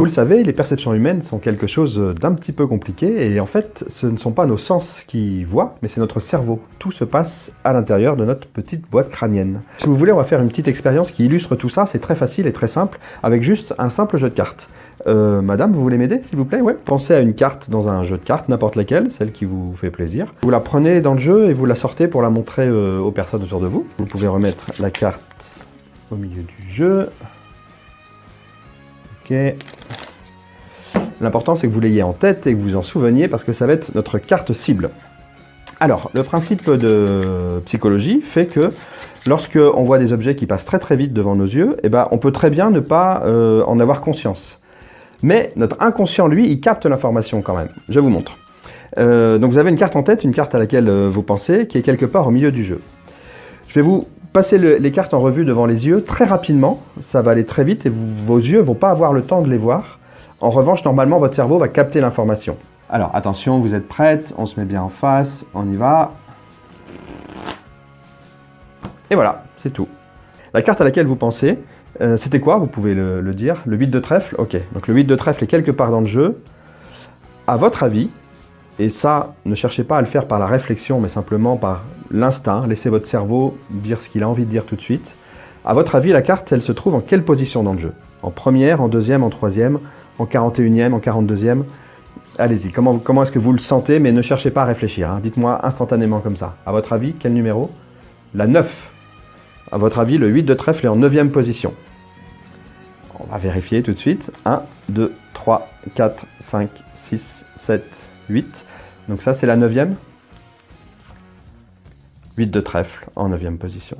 Vous le savez, les perceptions humaines sont quelque chose d'un petit peu compliqué et en fait, ce ne sont pas nos sens qui voient, mais c'est notre cerveau. Tout se passe à l'intérieur de notre petite boîte crânienne. Si vous voulez, on va faire une petite expérience qui illustre tout ça, c'est très facile et très simple, avec juste un simple jeu de cartes. Madame, vous voulez m'aider, s'il vous plaît? Ouais. Pensez à une carte dans un jeu de cartes, n'importe laquelle, celle qui vous fait plaisir. Vous la prenez dans le jeu et vous la sortez pour la montrer aux personnes autour de vous. Vous pouvez remettre la carte au milieu du jeu. Ok. L'important, c'est que vous l'ayez en tête et que vous en souveniez parce que ça va être notre carte cible. Alors, le principe de psychologie fait que lorsque on voit des objets qui passent très très vite devant nos yeux, eh ben, on peut très bien ne pas en avoir conscience. Mais notre inconscient, lui, il capte l'information quand même. Je vous montre. Donc vous avez une carte en tête, une carte à laquelle vous pensez, qui est quelque part au milieu du jeu. Je vais vous passer les cartes en revue devant les yeux très rapidement. Ça va aller très vite et vos yeux ne vont pas avoir le temps de les voir. En revanche, normalement, votre cerveau va capter l'information. Alors, attention, vous êtes prête, on se met bien en face, on y va. Et voilà, c'est tout. La carte à laquelle vous pensez, c'était quoi? Vous pouvez le dire. Le 8 de trèfle? Ok, donc le 8 de trèfle est quelque part dans le jeu. À votre avis, et ça, ne cherchez pas à le faire par la réflexion, mais simplement par l'instinct, laissez votre cerveau dire ce qu'il a envie de dire tout de suite. À votre avis, la carte, elle se trouve en quelle position dans le jeu? En première, en deuxième, en troisième, en 41e, en 42e? Allez-y, comment est-ce que vous le sentez? Mais ne cherchez pas à réfléchir, hein. Dites-moi instantanément comme ça. À votre avis, quel numéro? La 9. À votre avis, le 8 de trèfle est en 9e position. On va vérifier tout de suite. 1, 2, 3, 4, 5, 6, 7, 8. Donc ça, c'est la 9e. 8 de trèfle en 9e position.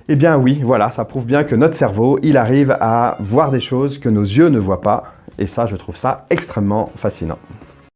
Eh bien oui, voilà, ça prouve bien que notre cerveau, il arrive à voir des choses que nos yeux ne voient pas. Et ça, je trouve ça extrêmement fascinant.